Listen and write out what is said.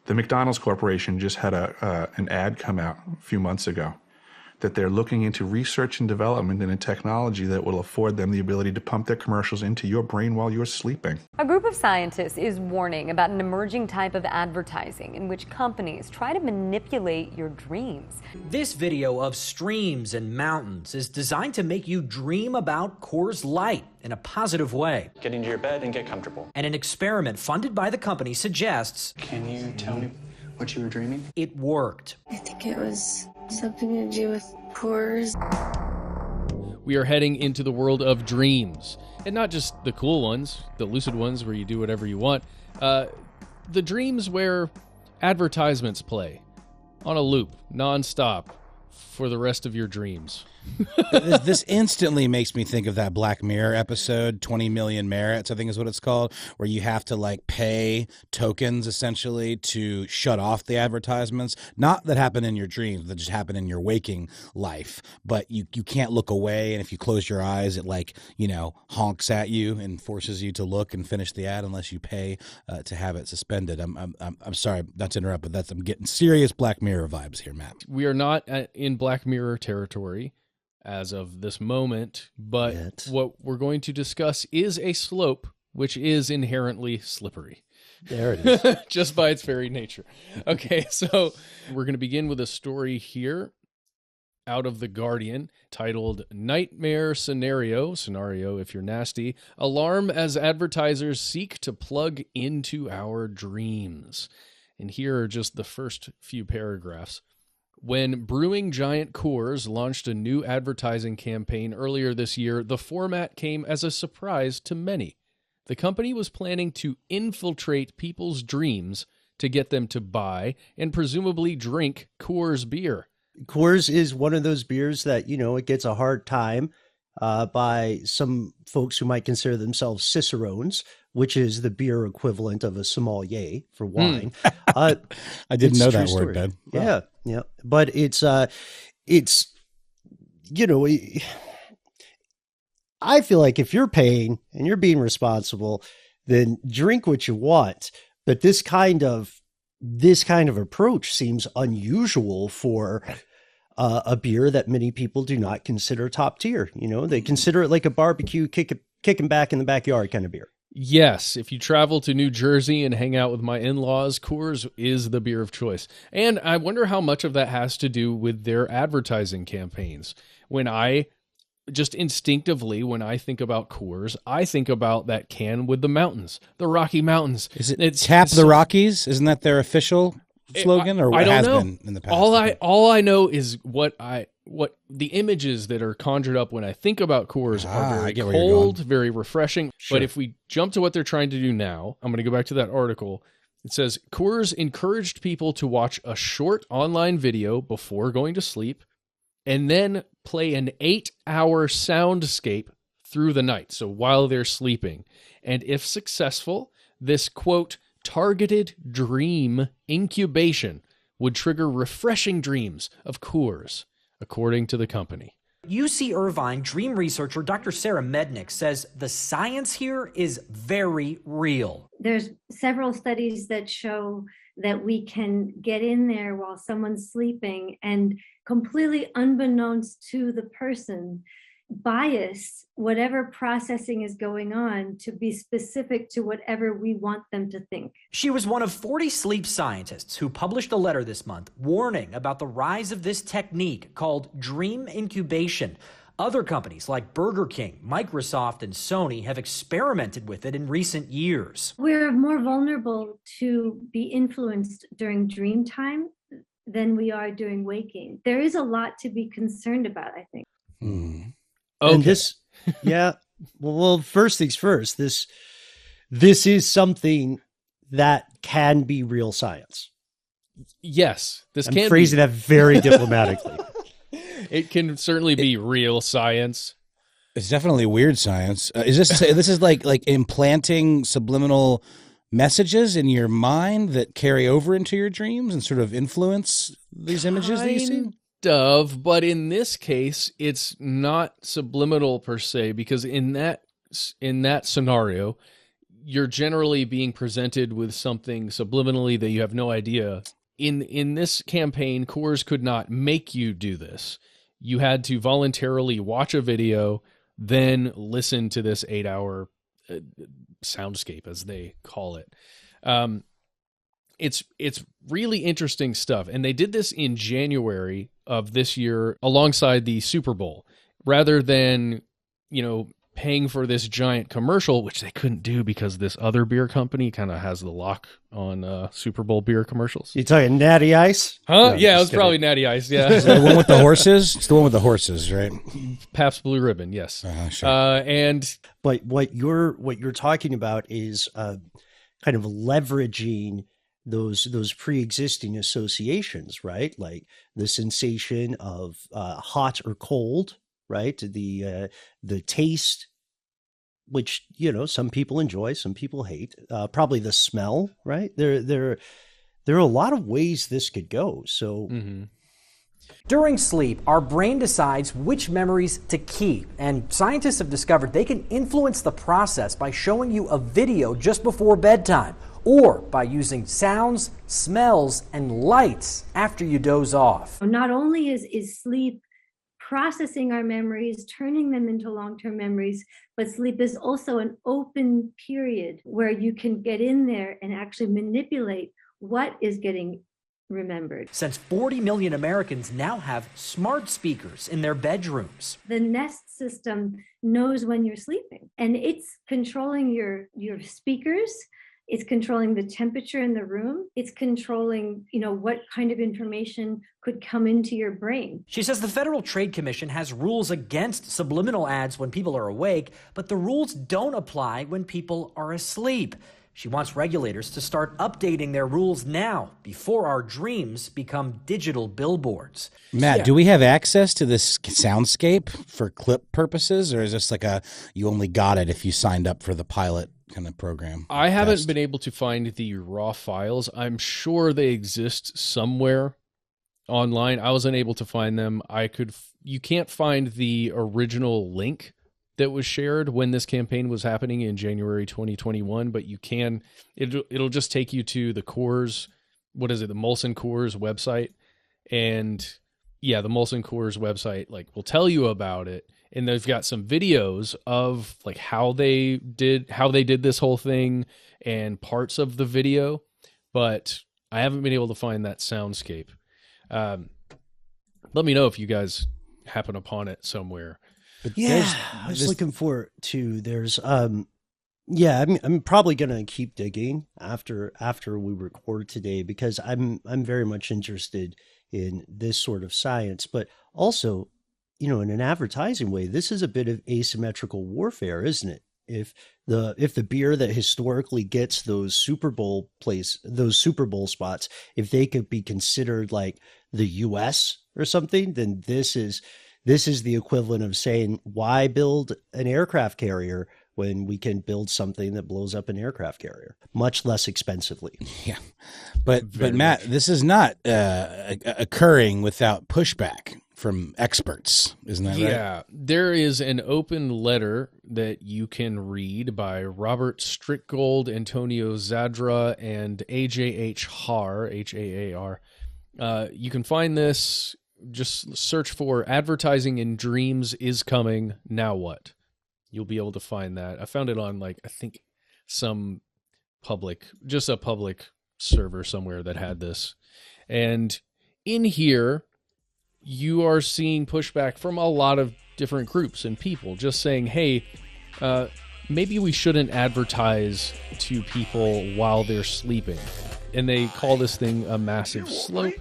The McDonald's Corporation just had an ad come out a few months ago that they're looking into research and development in a technology that will afford them the ability to pump their commercials into your brain while you're sleeping. A group of scientists is warning about an emerging type of advertising in which companies try to manipulate your dreams. This video of streams and mountains is designed to make you dream about Coors Light in a positive way. Get into your bed and get comfortable. And an experiment funded by the company suggests... Can you tell me what you were dreaming? It worked. I think it was something to do with Coors. We are heading into the world of dreams. And not just the cool ones, the lucid ones where you do whatever you want. The dreams where advertisements play on a loop, nonstop, for the rest of your dreams. This instantly makes me think of that Black Mirror episode, 20 Million Merits, I think is what it's called, where you have to like pay tokens essentially to shut off the advertisements. Not that happen in your dreams, that just happen in your waking life. But you can't look away, and if you close your eyes, it like, honks at you and forces you to look and finish the ad unless you pay to have it suspended. I'm sorry not to interrupt, but I'm getting serious Black Mirror vibes here, Matt. We are not in Black Mirror territory as of this moment, but what we're going to discuss is a slope which is inherently slippery. There it is. Just by its very nature. Okay, so we're going to begin with a story here out of The Guardian titled Nightmare Scenario if you're nasty, Alarm as Advertisers Seek to Plug into Our Dreams. And here are just the first few paragraphs. When brewing giant Coors launched a new advertising campaign earlier this year, the format came as a surprise to many. The company was planning to infiltrate people's dreams to get them to buy and presumably drink Coors beer. Coors is one of those beers that, it gets a hard time by some folks who might consider themselves cicerones, which is the beer equivalent of a sommelier for wine. I didn't know that word, Ben. Wow. Yeah. But it's I feel like if you're paying and you're being responsible, then drink what you want. But this kind of approach seems unusual for a beer that many people do not consider top tier. They consider it like a barbecue kicking back in the backyard kind of beer. Yes, if you travel to New Jersey and hang out with my in-laws, Coors is the beer of choice. And I wonder how much of that has to do with their advertising campaigns. When I instinctively, when I think about Coors, I think about that can with the mountains, the Rocky Mountains. Is it Tap the Rockies? Isn't that their official slogan, or I don't has know. Been in the past? All I know is what the images that are conjured up when I think about Coors are very cold, very refreshing. Sure. But if we jump to what they're trying to do now, I'm going to go back to that article. It says Coors encouraged people to watch a short online video before going to sleep and then play an 8-hour soundscape through the night. So while they're sleeping. And if successful, this quote, targeted dream incubation would trigger refreshing dreams of Coors, according to the company. UC Irvine dream researcher Dr. Sarah Mednick says the science here is very real. There's several studies that show that we can get in there while someone's sleeping and completely unbeknownst to the person, bias whatever processing is going on to be specific to whatever we want them to think. She was one of 40 sleep scientists who published a letter this month warning about the rise of this technique called dream incubation. Other companies like Burger King, Microsoft, and Sony have experimented with it in recent years. We're more vulnerable to be influenced during dream time than we are during waking. There is a lot to be concerned about, I think. Okay. And this, well, first things first, this is something that can be real science. Yes, I'm phrasing that very diplomatically. It can certainly be real science. It's definitely weird science. This is like implanting subliminal messages in your mind that carry over into your dreams and sort of influence these images that you see? But in this case, it's not subliminal per se, because in that scenario, you're generally being presented with something subliminally that you have no idea. In this campaign, Coors could not make you do this. You had to voluntarily watch a video, then listen to this 8-hour soundscape, as they call it. It's really interesting stuff. And they did this in January of this year alongside the Super Bowl, rather than, paying for this giant commercial, which they couldn't do because this other beer company kind of has the lock on Super Bowl beer commercials. You talking Natty Ice? Huh? No, Yeah, it was kidding. probably Natty Ice. Yeah. Is that the one with the horses? It's the one with the horses, right? Pabst Blue Ribbon. Yes. Sure. And But what you're talking about is kind of leveraging those pre-existing associations, right? Like the sensation of hot or cold, right? The taste, which some people enjoy, some people hate. Probably the smell, right? There are a lot of ways this could go. So. Mm-hmm. During sleep, our brain decides which memories to keep, and scientists have discovered they can influence the process by showing you a video just before bedtime, or by using sounds, smells, and lights after you doze off. Not only is sleep processing our memories, turning them into long-term memories, but sleep is also an open period where you can get in there and actually manipulate what is getting remembered. Since 40 million Americans now have smart speakers in their bedrooms. The Nest system knows when you're sleeping, and it's controlling your speakers. It's controlling the temperature in the room. It's controlling, what kind of information could come into your brain. She says the Federal Trade Commission has rules against subliminal ads when people are awake, but the rules don't apply when people are asleep. She wants regulators to start updating their rules now, before our dreams become digital billboards. Matt, do we have access to this soundscape for clip purposes, or is this like you only got it if you signed up for the pilot kind of program? I haven't been able to find the raw files. I'm sure they exist somewhere online. I was unable to find them. You can't find the original link that was shared when this campaign was happening in January 2021, but you can, it'll just take you to the Coors, the Molson Coors website. And yeah, the Molson Coors website will tell you about it. And they've got some videos of how they did this whole thing and parts of the video, but I haven't been able to find that soundscape. Let me know if you guys happen upon it somewhere. But I was looking for to there's I'm probably gonna keep digging after we record today, because I'm very much interested in this sort of science, but also in an advertising way, this is a bit of asymmetrical warfare, isn't it? If the beer that historically gets those Super Bowl spots, if they could be considered like the US or something, then this is the equivalent of saying, why build an aircraft carrier when we can build something that blows up an aircraft carrier much less expensively? Yeah. But Matt, this is not occurring without pushback from experts, isn't that right? Yeah, there is an open letter that you can read by Robert Strickgold, Antonio Zadra, and AJH Haar, H-A-A-R. You can find this, just search for "Advertising in Dreams is Coming, Now What?" You'll be able to find that. I found it on, I think, a public server somewhere that had this. And in here, you are seeing pushback from a lot of different groups and people just saying, hey, maybe we shouldn't advertise to people while they're sleeping. And they call this thing a massive slope.